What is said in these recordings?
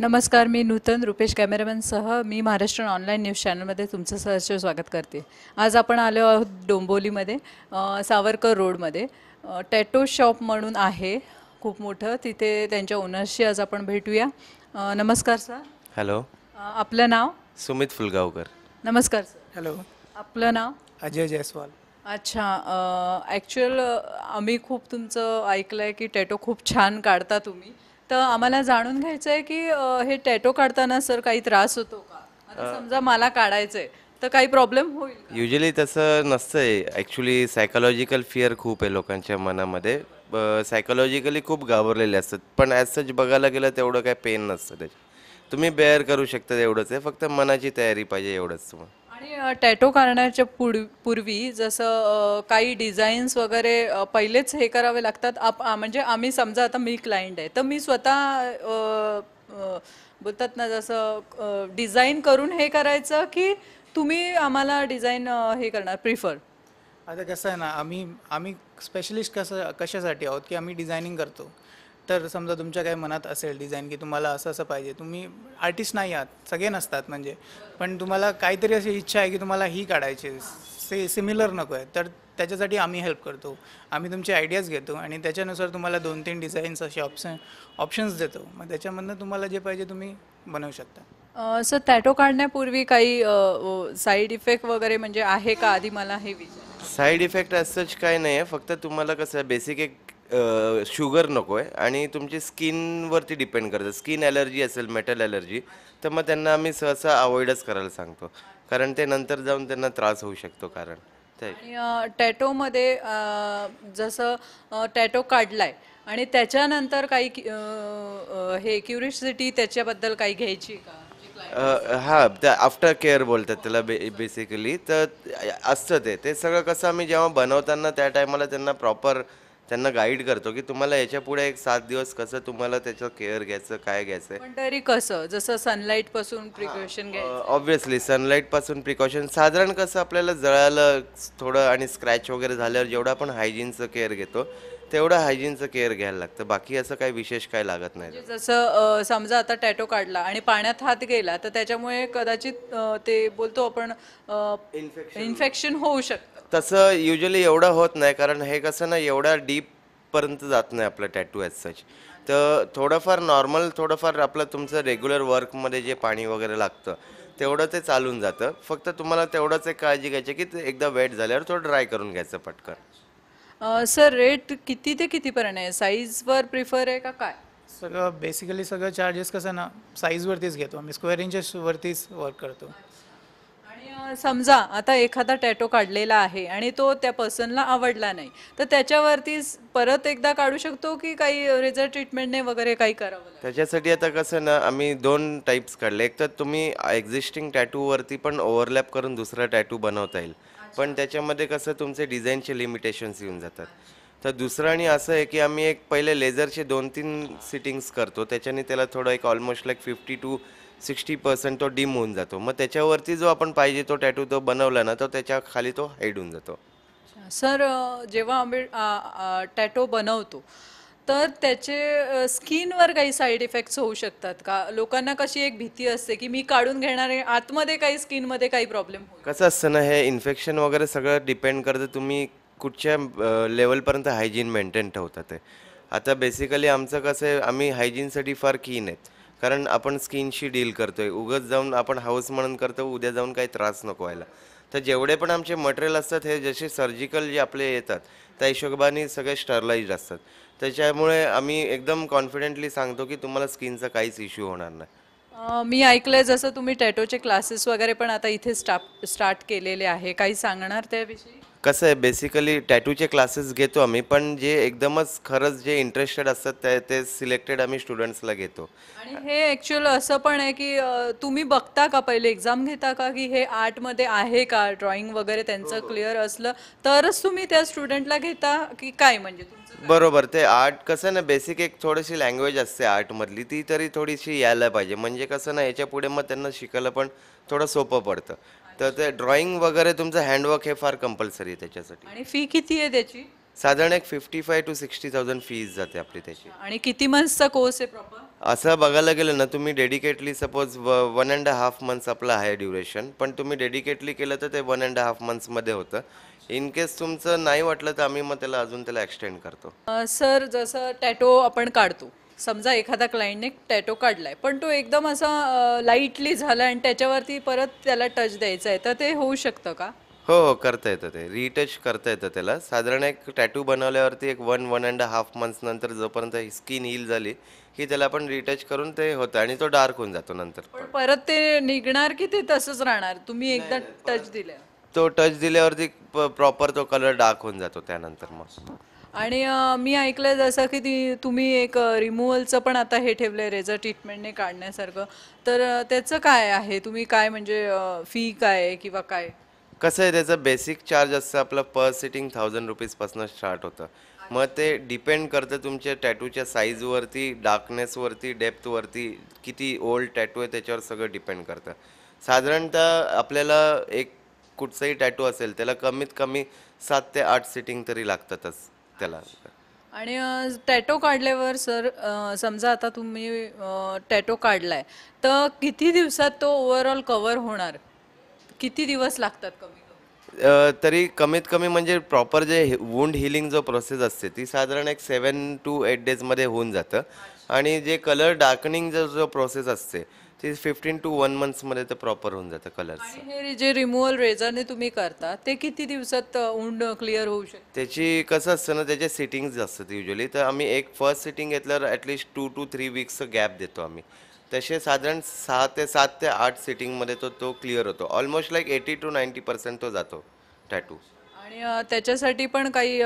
नमस्कार, मी नूतन रुपेश कॅमेरामॅनसह मी Maharashtra online news चॅनलमध्ये तुमचं सहर्ष स्वागत करते. आज आपण आलो आहोत डोंबिवलीमध्ये, सावरकर रोडमध्ये. टॅटो शॉप म्हणून आहे खूप मोठं, तिथे त्यांच्या ओनरशी आज आपण भेटूया. नमस्कार सर. हॅलो. आपलं नाव? सुमित फुलगावकर. नमस्कार सर. हॅलो. आपलं नाव? अजय जयस्वाल. अच्छा. ॲक्च्युअल आम्ही खूप तुमचं ऐकलं आहे की टॅटो खूप छान काढता तुम्ही. तर आम्हाला जाणून घ्यायचं आहे की हे टॅटो काढताना सर काही त्रास होतो का? आता समजा मला काढायचं आहे तर काही प्रॉब्लेम होईल का? युजली तसं नसतं आहे. ॲक्च्युली सायकोलॉजिकल फिअर खूप आहे लोकांच्या मनामध्ये. सायकोलॉजिकली खूप घाबरलेले असतात, पण ॲज सच बघायला गेलं तेवढं काही पेन नसतं त्याच्यात. तुम्ही बेअर करू शकता एवढंच आहे, फक्त मनाची तयारी पाहिजे एवढंच तुम्हाला. आणि टॅटो काढण्याच्या पूर्वी जसं काही डिझाईन्स वगैरे पहिलेच हे करावे लागतात. म्हणजे आम्ही समजा आता मी क्लायंट आहे तर मी स्वतः बोलतात ना जसं डिझाईन करून हे करायचं की तुम्ही आम्हाला डिझाईन हे करणार प्रिफर? आता कसं आहे ना, आम्ही स्पेशलिस्ट कशासाठी आहोत की आम्ही डिझायनिंग करतो. तर समजा तुमच्या काही मनात असेल डिझाईन की तुम्हाला असं असं पाहिजे, तुम्ही आर्टिस्ट नाही आहात, सगळे नसतात म्हणजे, पण तुम्हाला काहीतरी अशी इच्छा आहे की तुम्हाला ही काढायची सिमिलर नको आहे, तर त्याच्यासाठी आम्ही हेल्प करतो. आम्ही तुमचे आयडियाज घेतो आणि त्याच्यानुसार तुम्हाला 2-3 डिझाईन्स असे ऑप्शन्स देतो. मग त्याच्यामधनं तुम्हाला जे पाहिजे तुम्ही बनवू शकता. सर, टॅटो काढण्यापूर्वी काही साईड इफेक्ट वगैरे म्हणजे आहे का, आधी मला हे विचार. साईड इफेक्ट असंच काय नाही आहे, फक्त तुम्हाला कसं बेसिक एक शुगर नको आहे आणि तुमची स्किनवरती डिपेंड करतं. स्किन ॲलर्जी असेल, मेटल ॲलर्जी, तर मग त्यांना आम्ही सहसा अवॉइडच करायला सांगतो, कारण ते नंतर जाऊन त्यांना त्रास होऊ शकतो. कारण ते आणि टॅटोमध्ये जसं टॅटो काढलाय आणि त्याच्यानंतर काही हे क्युरिओसिटी त्याच्याबद्दल काही घ्यायची का? हां, त्या आफ्टर केअर बोलतात त्याला बेसिकली. तर असतं ते सगळं कसं आम्ही जेव्हा बनवताना त्या टायमाला त्यांना गाईड करतो की तुम्हाला याच्या पुढे एक 7 दिवस कसं तुम्हाला त्याचं केअर घ्यायचं, काय घ्यायचं आहे. पण तरी कसं, जसं सनलाईट पासून प्रिकॉशन घ्यायचं? ऑब्व्हियसली सनलाईटपासून प्रिकॉशन साधारण कसं आपल्याला जळालं थोडं आणि स्क्रॅच वगैरे झाल्यावर जेवढं आपण हायजीनचं केअर घेतो तेवढं हायजीनचं केअर घ्यायला लागतं. बाकी असं काही विशेष काय लागत नाही. म्हणजे जसं समजा आता टॅटो काढला आणि पाण्यात हात गेला तर त्याच्यामुळे कदाचित ते बोलतो आपण इन्फेक्शन होऊ शकतं. तसं युजली एवढं होत नाही, कारण हे कसं ना एवढ्या डीपपर्यंत जात नाही आपलं टॅटू ॲज सच. तर थोडंफार नॉर्मल, थोडंफार आपलं तुमचं रेग्युलर वर्कमध्ये जे पाणी वगैरे लागतं तेवढं ते चालून जातं. फक्त तुम्हाला तेवढंच एक काळजी घ्यायची की ते एकदा वेट झाल्यावर थोडं ड्राय करून घ्यायचं पटकन. सर, रेट किती ते कितीपर्यंत आहे? साईजवर प्रिफर आहे का काय? सगळं बेसिकली सगळं चार्जेस कसं ना साईजवरतीच घेतो आम्ही, स्क्वेअर इंचेसवरतीच वर्क करतो. आणि समजा आता एखादा टॅटो काढलेला आहे आणि तो त्या पर्सनला आवडला नाही, तर त्याच्यावरती परत एकदा काढू शकतो की काही रेझर ट्रीटमेंटने वगैरे काही करावं लागेल? त्याच्यासाठी आता कसं ना आम्ही 2 टाईप्स काढले. एक तर तुम्ही एक्झिस्टिंग टॅटूवरती पण ओव्हरलॅप करून दुसरा टॅटू बनवता येईल, पण त्याच्यामध्ये कसं तुमचे डिझाईनचे लिमिटेशन्स येऊन जातात. तर दुसरं आणि असं आहे की आम्ही एक पहिले लेझरचे 2-3 सिटिंग्स करतो, त्याच्याने त्याला थोडं एक ऑलमोस्ट लाईक 50-60% तो डिम होऊन जातो. मग त्याच्यावरती जो आपण पाहिजे तो टॅटू तो बनवला ना, तर त्याच्या खाली तो हाईड होऊन जातो. सर, जेव्हा आम्ही टॅटो बनवतो तर त्याचे स्किनवर काही साईड इफेक्ट्स होऊ शकतात का? लोकांना कशी एक भीती असते की मी काढून घेणार आहे, आतमध्ये काही स्किनमध्ये काही प्रॉब्लेम होईल? कसं असतं ना, हे इन्फेक्शन वगैरे सगळं डिपेंड करतं तुम्ही कुठच्या लेवलपर्यंत हायजीन मेंटेन ठेवता ते. आता बेसिकली आमचं कसं आहे, आम्ही हायजीनसाठी फार कीन आहेत, कारण आपण स्किनशी डील करतोय. उगाच जाऊन आपण हाऊस म्हणून करतो, उद्या जाऊन काही त्रास नको व्हायला. तर जेवढे पण आमचे मटेरियल असतात हे जसे सर्जिकल जे आपले येतात त्या हिशोबाने सगळे स्टरलाइज्ड असतात. त्याच्यामुळे आम्ही एकदम कॉन्फिडेंटली सांगतो की तुम्हाला स्किनचा काहीच इश्यू होणार नाही. मी ऐकलंय जसं तुम्ही टॅटोचे क्लासेस वगैरे पण आता इथे स्टार्ट केलेले आहे, काही सांगणार त्याविषयी? कसं आहे, बेसिकली टॅटूचे क्लासेस घेतो आम्ही, पण जे एकदमच खरंच जे इंटरेस्टेड असतात ते सिलेक्टेड आम्ही स्टुडंट्सला घेतो. आणि हे ॲक्च्युअल असं पण आहे की तुम्ही बघता का, पहिले एक्झाम घेता का की हे आर्टमध्ये आहे का, ड्रॉइंग वगैरे त्यांचं क्लिअर असलं तरच तुम्ही त्या स्टुडंटला घेता की काय? म्हणजे तुमचं बरोबर. ते आर्ट कसं ना बेसिक एक थोडीशी लँग्वेज असते आर्टमधली, ती तरी थोडीशी यायला पाहिजे. म्हणजे कसं ना याच्या पुढे मग त्यांना शिकायला पण थोडं सोपं पडतं. तर ते ड्रॉइंग वगैरे तुमचं हँडवर्क हे फार कंपल्सरी आहे त्याच्यासाठी. आणि फी किती आहे त्याची? साधारण एक 55 to 60,000 फीज जाते आपली त्याची. आणि किती मंथ्सचा कोर्स आहे प्रॉपर? असं बघायला गेलं ना, तुम्ही डेडिकेटली सपोज 1.5 मंथ्स आपलं आहे ड्युरेशन, पण तुम्ही डेडिकेटली केलं तर ते 1.5 मंथ्समध्ये होतं. इन केस तुमचं नाही वाटलं तर आम्ही मग त्याला एक्सटेंड करतो. सर जसं टॅटो आपण काढतो, समजा एखादा क्लायंटने टॅटो काढलाय पण तो एकदम असा लाईटली झाला आणि त्याच्यावरती परत त्याला टच द्यायचा आहे, तर ते होऊ शकतं का? हो, करता येतं ते. रिटच करता येतं त्याला. साधारण एक टॅटू बनवल्यावरती एक 1.5 मंथ्स नंतर जोपर्यंत स्किन हील झाली, की त्याला आपण रिटच करून ते होतं आणि तो डार्क होऊन जातो नंतर. पण परत ते निघणार की ते तसंच राहणार? तुम्ही एकदा टच दिले तो टच दिल्यावरती प्रॉपर तो कलर डार्क होऊन जातो त्यानंतर मग. आणि मी ऐकलंय जसं की तुम्ही एक रिमूव्हलचं पण आता हे ठेवलंय रेझर ट्रीटमेंटने काढण्यासारखं, तर त्याचं काय आहे? तुम्ही काय म्हणजे फी काय आहे किंवा काय? कसं आहे त्याचं बेसिक चार्ज असतं आपलं पर सिटिंग 1000 रुपीजपासून स्टार्ट होतं. मग ते डिपेंड करतं तुमच्या टॅटूच्या साईजवरती, डार्कनेसवरती, डेप्थवरती, किती ओल्ड टॅटू आहे त्याच्यावर सगळं डिपेंड करतं. साधारणतः आपल्याला एक कुठचाही टॅटू असेल त्याला कमीत कमी 7 ते 8 सिटिंग तरी लागतातच त्याला. आणि टॅटो काढल्यावर सर समजा आता तुम्ही टॅटो काढलाय तर किती दिवसात तो ओव्हरऑल कव्हर होणार? किती दिवस लागतात कमी कमी? तरी कमीत कमी म्हणजे प्रॉपर जे वुंड हिलिंग जो प्रोसेस असते ती साधारण एक 7 to 8 डेजमध्ये होऊन जातं. आणि जे कलर डार्कनिंग जो प्रोसेस असते ती 15 to 1 मंथ्समध्ये ते प्रॉपर होऊन जातं कलर्स. आणि हे जे रिमूव्हल रेझरने तुम्ही करता ते किती दिवसात उंड क्लिअर होऊ शकते? त्याची कसं असतं ना, त्याचे सिटिंग्स असतात युजली. तर आम्ही एक फर्स्ट सिटिंग घेतल्यावर ॲटलिस्ट 2 to 3 वीक्सचं गॅप देतो आम्ही. तसे साधारण 7 ते 8 सिटिंगमध्ये तो क्लिअर होतो. ऑलमोस्ट लाईक 80 to 90% तो जातो टॅटू. आणि त्याच्यासाठी पण काही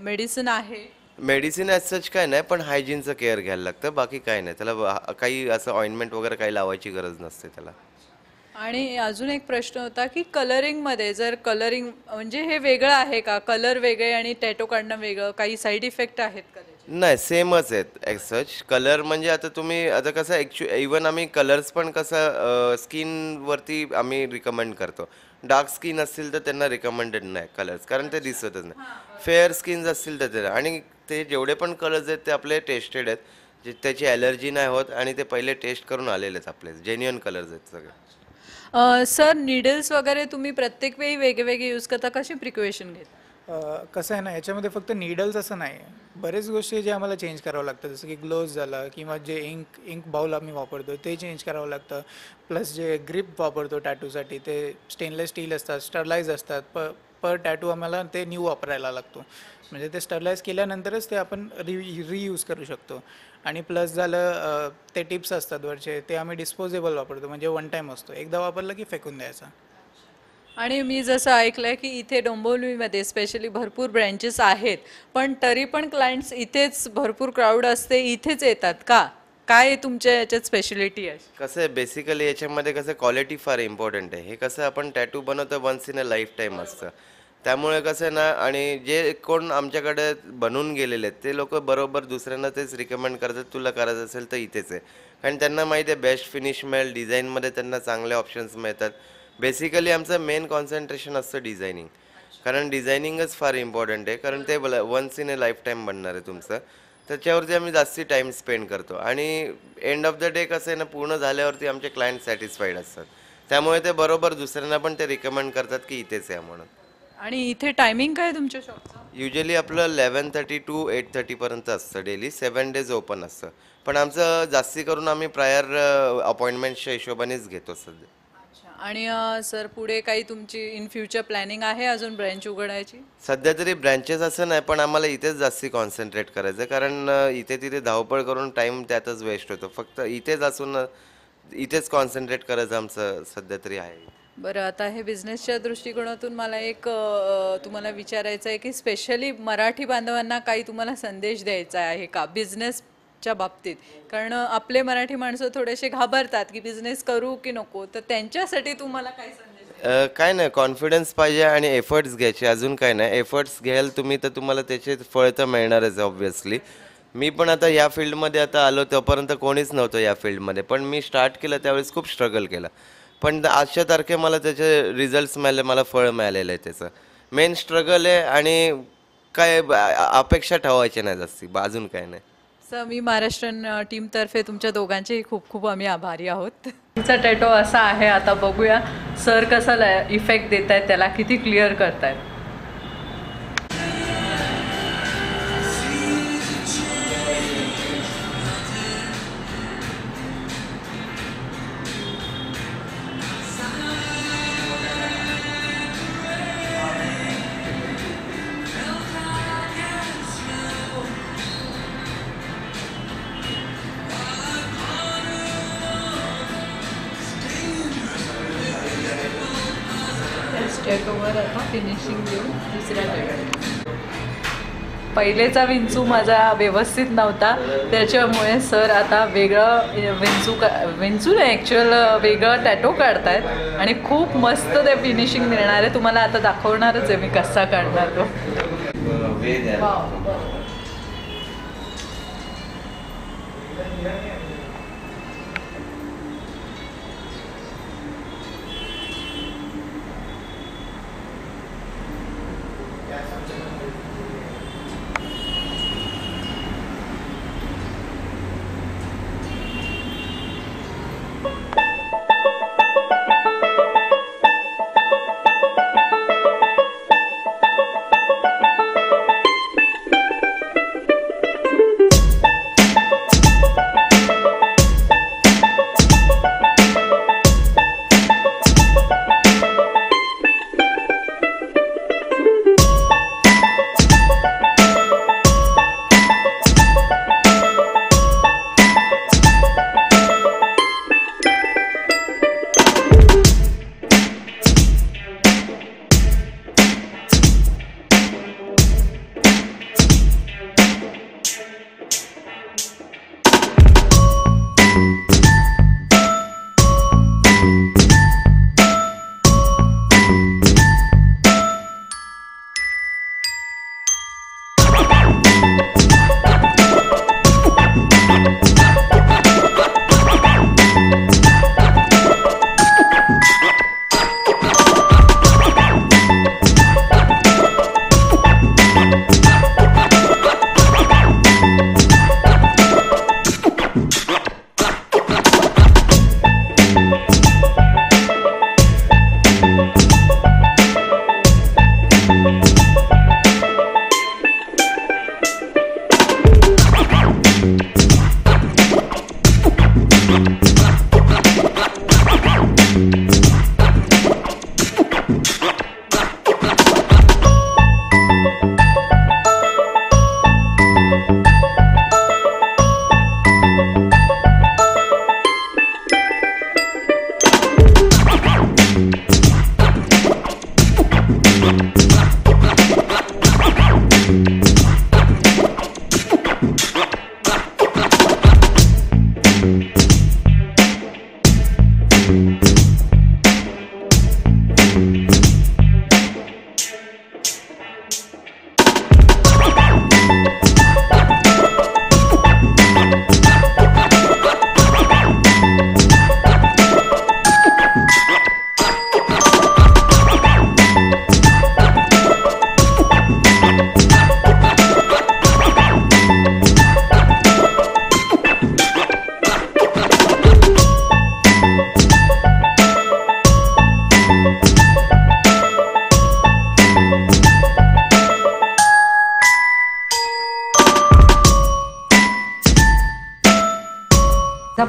मेडिसिन आहे? मेडिसिन ॲज सच काय नाही, पण हायजीनचं केअर घ्यायला लागतं. बाकी काय नाही त्याला. काही असं ऑइंटमेंट वगैरे काही लावायची गरज नसते त्याला. आणि अजून एक प्रश्न होता की कलरिंगमध्ये जर कलरिंग म्हणजे हे वेगळं आहे का? कलर वेगळे आणि टॅटो काढणं वेगळं, काही साईड इफेक्ट आहेत का त्याचे? नाही, सेमच आहेत ॲज सच. कलर म्हणजे आता तुम्ही आता कसं इवन आम्ही कलर्स पण कसं स्किनवरती आम्ही रिकमेंड करतो. डार्क स्किन असतील तर त्यांना रिकमेंडेड नाही कलर्स, कारण ते दिसतच नाही. फेअर स्किन्स असतील तर ते. आणि ते जेवढे पण कलर्स आहेत ते आपले टेस्टेड आहेत, जे त्याची ॲलर्जी नाही होत आणि ते पहिले टेस्ट करून आलेले आहेत आपले. जेन्युइन कलर्स आहेत सगळे. सर निडल्स वगैरे तुम्ही प्रत्येक वेळी वेगवेगळे यूज करता, कशी प्रिकॉशन घेता? कसं आहे ना, याच्यामध्ये फक्त नीडल्स असं नाही आहे, बरेच गोष्टी जे आम्हाला चेंज करावं लागतं, जसं की ग्लोव्ज झालं किंवा जे इंक बाउल आम्ही वापरतो ते चेंज करावं लागतं. प्लस जे ग्रिप वापरतो टॅटूसाठी ते स्टेनलेस स्टील असतात, स्टरलाइज असतात. पर टॅटू आम्हाला ते न्यू वापरायला लागतो. म्हणजे ते स्टरलाइज केल्यानंतरच ते आपण रियूज करू शकतो. आणि प्लस झालं ते टिप्स असतात वरचे, ते आम्ही डिस्पोजेबल वापरतो, म्हणजे वन टाईम असतो, एकदा वापरलं की फेकून द्यायचा. आणि मी जसं ऐकलंय की इथे डोंबिवलीमध्ये स्पेशली भरपूर ब्रँचेस आहेत, पण तरी पण क्लायंट्स इथेच, भरपूर क्राऊड असते इथेच येतात का? काय तुमच्या याच्यात स्पेशलिटी आहे? कसं आहे बेसिकली याच्यामध्ये कसं क्वालिटी फार इम्पॉर्टंट आहे. हे कसं आपण टॅटू बनवतो once in a lifetime असतं. त्यामुळे कसं आहे ना, आणि जे कोण आमच्याकडे बनवून गेलेले आहेत ते लोक बरोबर दुसऱ्यांना तेच रिकमेंड करतात, तुला करायचं असेल तर इथेच आहे. कारण त्यांना माहिती आहे बेस्ट फिनिश मिळेल, डिझाईनमध्ये त्यांना चांगले ऑप्शन्स मिळतात. बेसिकली आमचं मेन कॉन्सन्ट्रेशन असतं डिझायनिंग, कारण डिझायनिंगच फार इम्पॉर्टंट आहे. कारण ते once in a lifetime बनणार आहे तुमचं, त्याच्यावरती आम्ही जास्ती टाईम स्पेंड करतो. आणि एंड ऑफ द डे कसं आहे ना, पूर्ण झाल्यावरती आमचे क्लायंट सॅटिस्फाईड असतात. त्यामुळे ते बरोबर दुसऱ्यांना पण ते रिकमेंड करतात की इथेच आहे म्हणून. आणि इथे टायमिंग काय तुमच्या शॉपचं? युजली आपलं 11:30 to 8:30 असतं. डेली 7 days ओपन असतं. पण आमचं जास्ती करून आम्ही प्रायर अपॉइंटमेंटच्या हिशोबानेच घेतो सध्या. अच्छा. आणि सर पुढे काही तुमची इन फ्युचर प्लॅनिंग आहे अजून ब्रँच उघडायची? सध्या तरी ब्रँचेस असं नाही, पण आम्हाला इथेच जास्ती कॉन्सन्ट्रेट करायचं, कारण इथे तिथे धावपळ करून टाईम त्यातच वेस्ट होतो. फक्त इथेच असून इथेच कॉन्सन्ट्रेट करायचं आमचं सध्या तरी आहे. बरं, आता हे बिझनेसच्या दृष्टिकोनातून मला एक तुम्हाला विचारायचं आहे की स्पेशली मराठी बांधवांना काही तुम्हाला संदेश द्यायचा आहे का बिझनेसच्या बाबतीत? कारण आपले मराठी माणसं थोडेसे घाबरतात की बिझनेस करू की नको, तर त्यांच्यासाठी तुम्हाला काय संदेश? काय नाही, कॉन्फिडन्स पाहिजे आणि एफर्ट्स घ्यायचे, अजून काय नाही. एफर्ट्स घ्याल तुम्ही तर तुम्हाला त्याचे फळ तर मिळणारच ऑब्व्हियसली. मी पण आता या फील्डमध्ये आता आलो, तोपर्यंत कोणीच नव्हतं या फील्डमध्ये, पण मी स्टार्ट केलं त्यावेळेस खूप स्ट्रगल केलं. पण आजच्या तारखे मला त्याचे रिझल्ट्स मिळाले, मला फळ मिळालेलं आहे त्याचं. मेन स्ट्रगल आहे आणि काय अपेक्षा ठेवायच्या नाही जास्ती, अजून काय नाही. सर मी महाराष्ट्रीयन टीमतर्फे तुमच्या दोघांचेही खूप खूप आम्ही आभारी आहोत. तुमचा टॅटो असा आहे, आता बघूया सर कसा इफेक्ट देत आहेत, त्याला किती क्लिअर करतायत. टॅटोवर आता फिनिशिंग देऊन दुसऱ्या टॅटो. पहिलेचा विंचू माझा व्यवस्थित नव्हता, त्याच्यामुळे सर आता वेगळं विंचू नाही ॲक्च्युअल वेगळं टॅटो काढतायत आणि खूप मस्त ते फिनिशिंग देणार आहे. तुम्हाला आता दाखवणारच आहे मी कसा काढणार तो.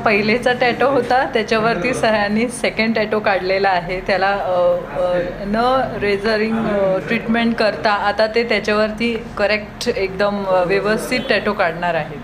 पहिलेचा टॅटो होता त्याच्यावरती सरांनी सेकंड टॅटो काढलेला आहे. त्याला न रेझरिंग ट्रीटमेंट करता आता ते त्याच्यावरती करेक्ट एकदम व्यवस्थित टॅटो काढणार आहेत.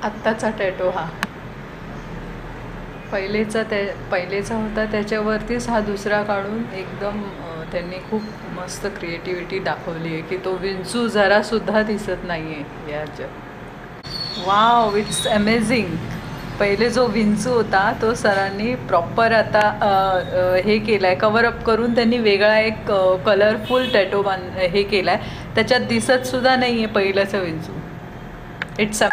आत्ताचा टॅटो हा पहिलेचा होता, त्याच्यावरतीच हा दुसरा काढून एकदम त्यांनी खूप मस्त क्रिएटिव्हिटी दाखवली आहे की तो विंचू जरासुद्धा दिसत नाही आहे याच्यात. Wow, it's amazing. पहिले जो विंचू होता तो सरांनी प्रॉपर आता हे केलं आहे, कव्हरअप करून त्यांनी वेगळा एक कलरफुल टॅटो हे केला आहे, त्याच्यात दिसतसुद्धा नाही आहे पहिल्याचं विंचू. इट्स